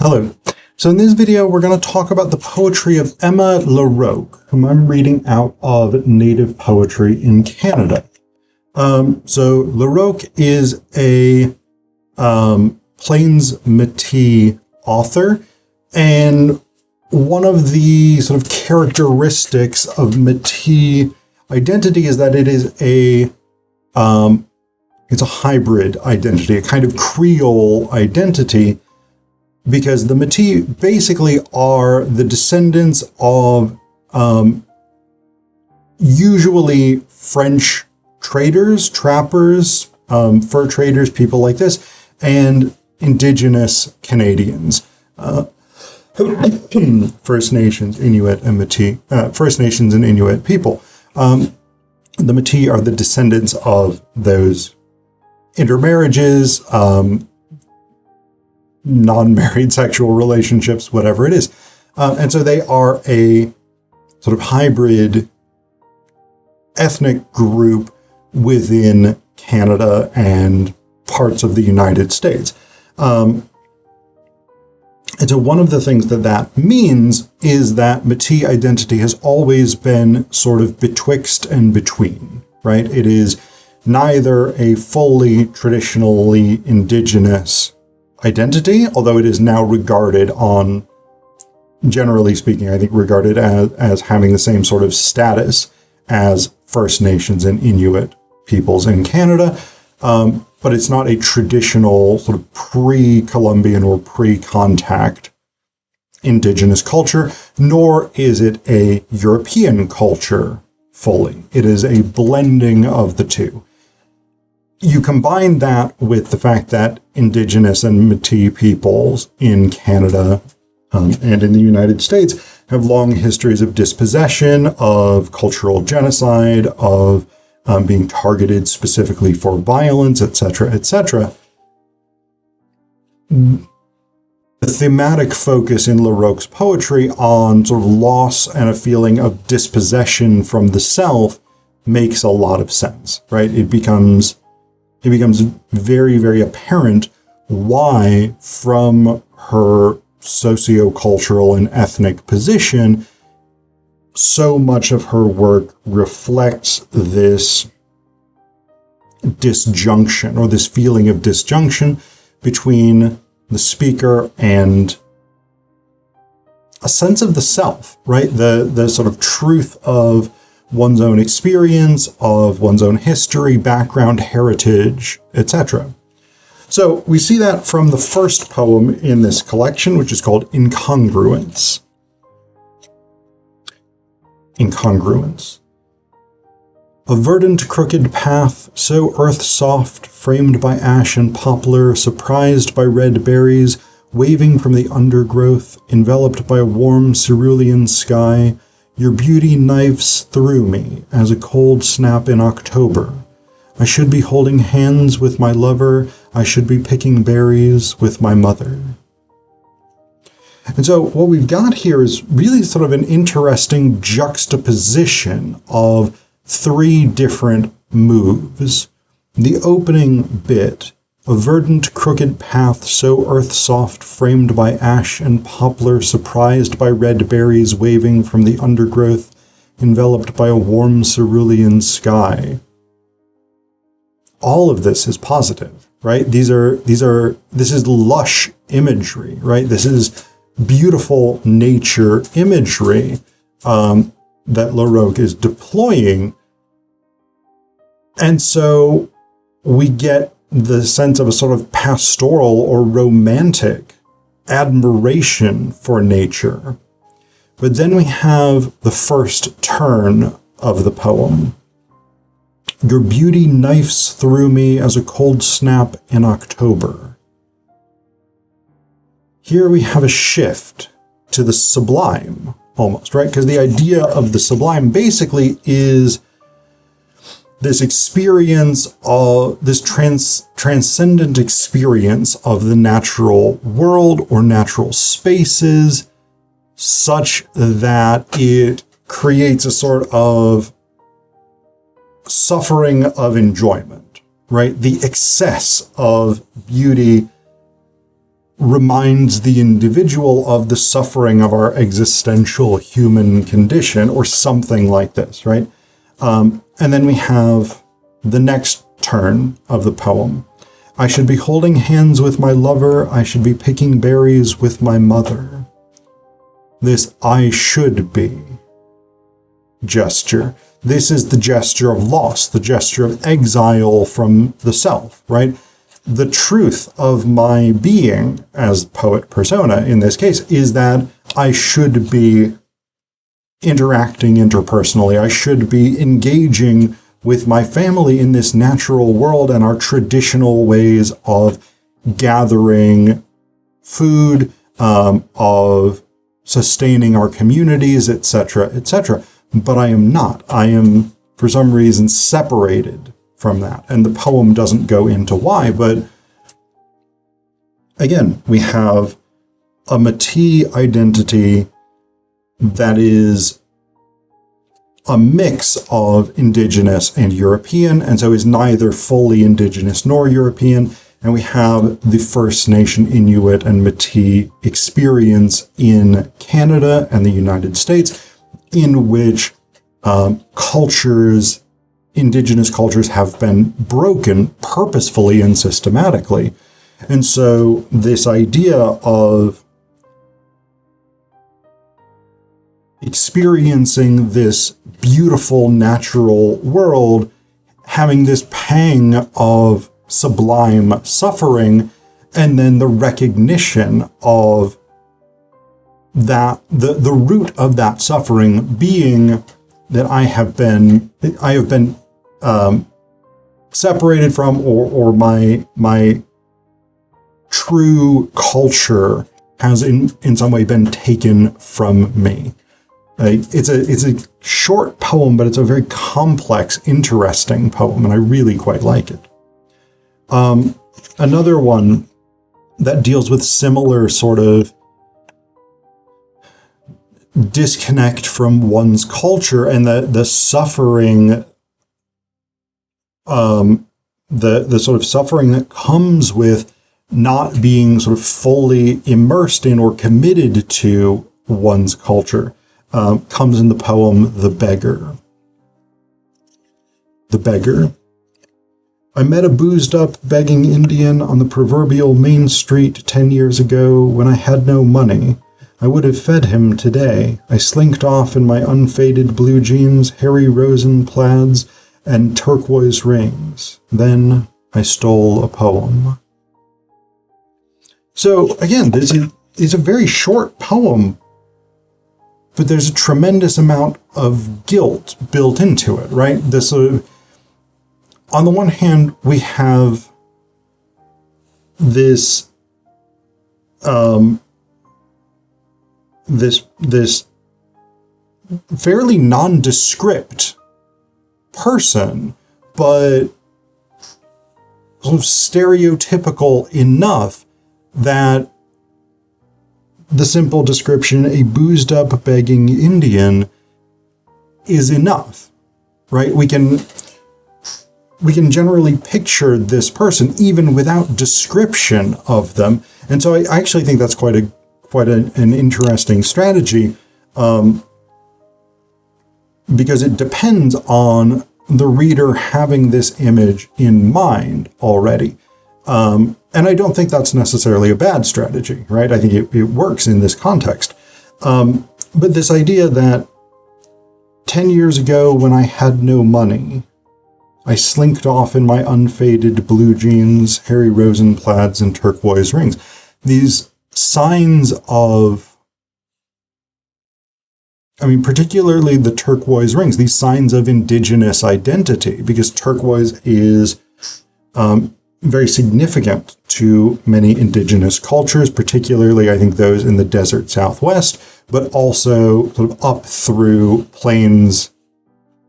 Hello. So in this video, we're going to talk about the poetry of Emma LaRocque, whom I'm reading out of Native Poetry in Canada. So LaRocque is a Plains Metis author, and one of the sort of characteristics of Metis identity is that it is it's a hybrid identity, a kind of Creole identity, because the Metis basically are the descendants of usually French traders, trappers, fur traders, people like this, and indigenous Canadians. First Nations, Inuit, and Metis, First Nations and Inuit people. The Metis are the descendants of those intermarriages, non-married sexual relationships, whatever it is. And so they are a sort of hybrid ethnic group within Canada and parts of the United States. And so one of the things that means is that Metis identity has always been sort of betwixt and between, right? It is neither a fully traditionally indigenous identity, although it is now regarded on, generally speaking, I think regarded as having the same sort of status as First Nations and Inuit peoples in Canada. But it's not a traditional sort of pre-Columbian or pre-contact indigenous culture, nor is it a European culture fully. It is a blending of the two. You combine that with the fact that indigenous and Metis peoples in Canada and in the United States have long histories of dispossession, of cultural genocide, of being targeted specifically for violence, etc., etc. The thematic focus in LaRocque's poetry on sort of loss and a feeling of dispossession from the self makes a lot of sense, right? It becomes very, very apparent why, from her sociocultural and ethnic position, so much of her work reflects this disjunction, or this feeling of disjunction between the speaker and a sense of the self, right? The sort of truth of one's own experience, of one's own history, background, heritage, etc. So we see that from the first poem in this collection, which is called Incongruence. Incongruence. A verdant crooked path, so earth-soft, framed by ash and poplar, surprised by red berries, waving from the undergrowth, enveloped by a warm cerulean sky, your beauty knifes through me as a cold snap in October. I should be holding hands with my lover, I should be picking berries with my mother. And so what we've got here is really sort of an interesting juxtaposition of three different moves. The opening bit, a verdant crooked path so earth-soft, framed by ash and poplar, surprised by red berries waving from the undergrowth, enveloped by a warm cerulean sky. All of this is positive, right? This is lush imagery, right? This is beautiful nature imagery that LaRocque is deploying. And so we get the sense of a sort of pastoral or romantic admiration for nature. But then we have the first turn of the poem. Your beauty knifes through me as a cold snap in October. Here we have a shift to the sublime, almost, right? Because the idea of the sublime basically is this experience of this transcendent experience of the natural world or natural spaces, such that it creates a sort of suffering of enjoyment, right? The excess of beauty reminds the individual of the suffering of our existential human condition, or something like this, right? And then we have the next turn of the poem. I should be holding hands with my lover. I should be picking berries with my mother. This I should be gesture. This is the gesture of loss, the gesture of exile from the self, right? The truth of my being as poet persona in this case is that I should be interacting interpersonally. I should be engaging with my family in this natural world and our traditional ways of gathering food, of sustaining our communities, etc., etc. But I am not. I am, for some reason, separated from that. And the poem doesn't go into why, but again, we have a Metis identity that is a mix of indigenous and European, and so is neither fully indigenous nor European. And we have the First Nation Inuit and Metis experience in Canada and the United States, in which indigenous cultures have been broken purposefully and systematically. And so this idea of experiencing this beautiful natural world, having this pang of sublime suffering, and then the recognition of that, the root of that suffering being that I have been separated from, or my true culture has in some way been taken from me. It's a short poem, but it's a very complex, interesting poem, and I really quite like it. Another one that deals with similar sort of disconnect from one's culture and the suffering, the sort of suffering that comes with not being sort of fully immersed in or committed to one's culture, comes in the poem The Beggar. The Beggar. I met a boozed-up begging Indian on the proverbial main street 10 years ago when I had no money. I would have fed him today. I slinked off in my unfaded blue jeans, hairy rosen plaids, and turquoise rings. Then I stole a poem. So, again, this is a very short poem, but there's a tremendous amount of guilt built into it, right? This, on the one hand, we have this, this fairly nondescript person, but sort of stereotypical enough that the simple description, a boozed up begging Indian, is enough, right? We can generally picture this person even without description of them. And so I actually think that's quite an interesting strategy, because it depends on the reader having this image in mind already. And I don't think that's necessarily a bad strategy, right? I think it works in this context. But this idea that 10 years ago when I had no money, I slinked off in my unfaded blue jeans, hairy rosen plaids, and turquoise rings. These signs of, particularly the turquoise rings, these signs of indigenous identity, because turquoise is very significant to many indigenous cultures, particularly, I think, those in the desert Southwest, but also sort of up through plains,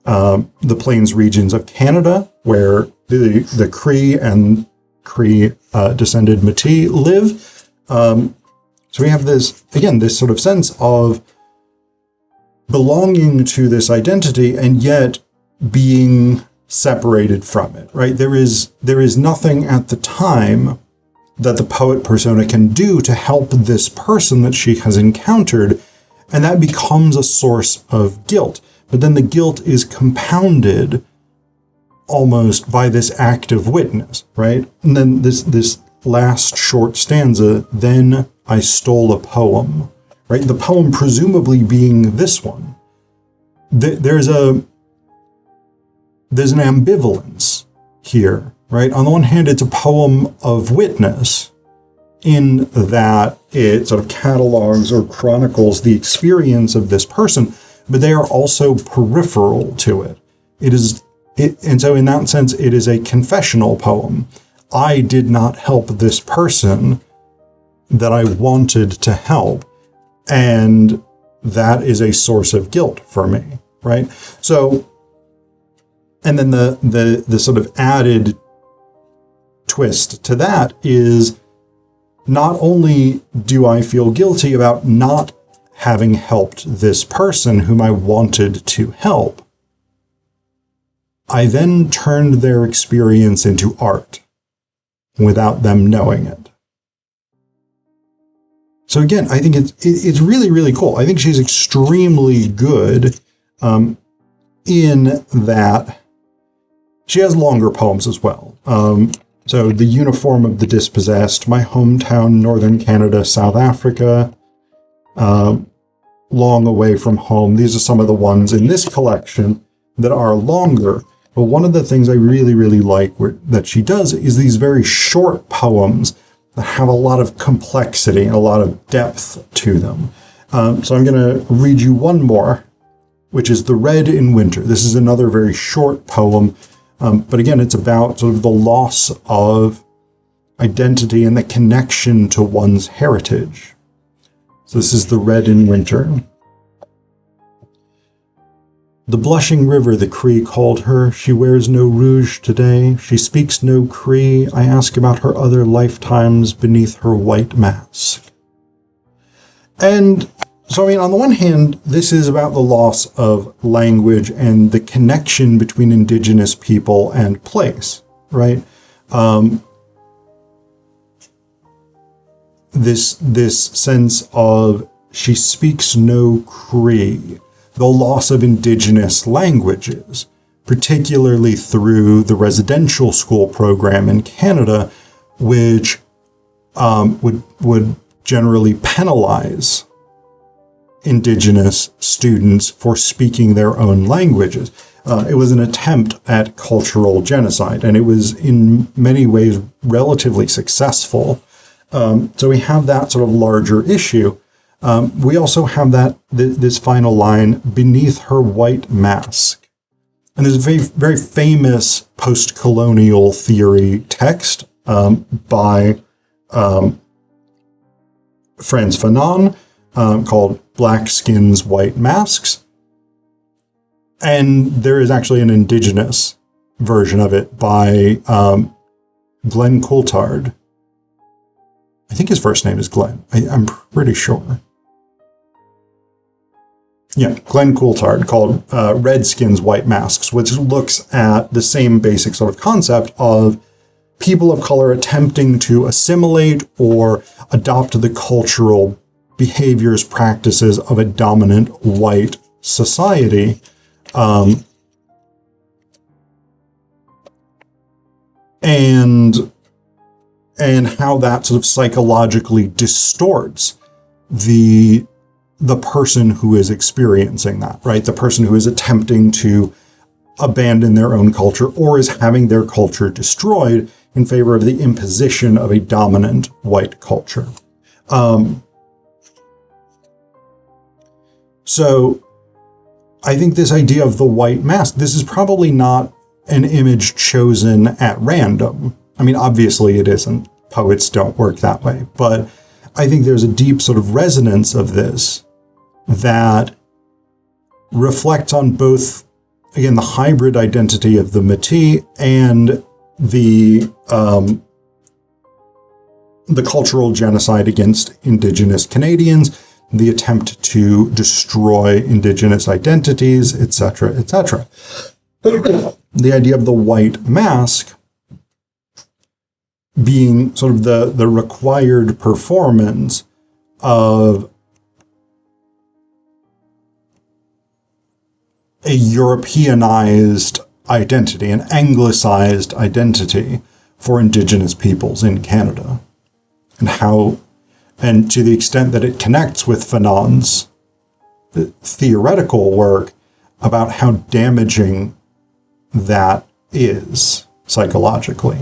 the plains regions of Canada, where the Cree and Cree descended Métis live. So we have this, again, this sort of sense of belonging to this identity and yet being separated from it, right? There is nothing at the time that the poet persona can do to help this person that she has encountered, and that becomes a source of guilt. But then the guilt is compounded almost by this active witness, right? And then this last short stanza, then I stole a poem, right? The poem presumably being this one. There's an ambivalence here, right? On the one hand, it's a poem of witness in that it sort of catalogs or chronicles the experience of this person, but they are also peripheral to it. And so in that sense, it is a confessional poem. I did not help this person that I wanted to help, and that is a source of guilt for me, right? So, and then the sort of added twist to that is, not only do I feel guilty about not having helped this person whom I wanted to help, I then turned their experience into art without them knowing it. So again, I think it's really, really cool. I think she's extremely good in that she has longer poems as well. So The Uniform of the Dispossessed, My Hometown, Northern Canada, South Africa, Long Away from Home. These are some of the ones in this collection that are longer. But one of the things I really, really like that she does is these very short poems that have a lot of complexity and a lot of depth to them. So I'm going to read you one more, which is The Red in Winter. This is another very short poem, but again, it's about sort of the loss of identity and the connection to one's heritage. So this is The Red in Winter. The blushing river, the Cree called her. She wears no rouge today. She speaks no Cree. I ask about her other lifetimes beneath her white mask. And so, I mean, on the one hand, this is about the loss of language and the connection between Indigenous people and place, right? This sense of she speaks no Cree. The loss of Indigenous languages, particularly through the residential school program in Canada, which would generally penalize Indigenous students for speaking their own languages. It was an attempt at cultural genocide, and it was in many ways relatively successful. So we have that sort of larger issue. We also have this final line, beneath her white mask. And there's a very, very famous post-colonial theory text by Frantz Fanon called Black Skins, White Masks. And there is actually an Indigenous version of it by Glenn Coulthard. I think his first name is Glenn. I'm pretty sure. Yeah, Glenn Coulthard, called Redskins, White Masks, which looks at the same basic sort of concept of people of color attempting to assimilate or adopt the cultural behaviors, practices of a dominant white society. And how that sort of psychologically distorts the person who is experiencing that, right? The person who is attempting to abandon their own culture or is having their culture destroyed in favor of the imposition of a dominant white culture. So I think this idea of the white mask, this is probably not an image chosen at random. I mean, obviously it isn't. Poets don't work that way. But I think there's a deep sort of resonance of this that reflects on both, again, the hybrid identity of the Metis and the cultural genocide against Indigenous Canadians, the attempt to destroy Indigenous identities, etc., etc. The idea of the white mask being sort of the required performance of a Europeanized identity, an anglicized identity for Indigenous peoples in Canada. And to the extent that it connects with Fanon's theoretical work about how damaging that is psychologically.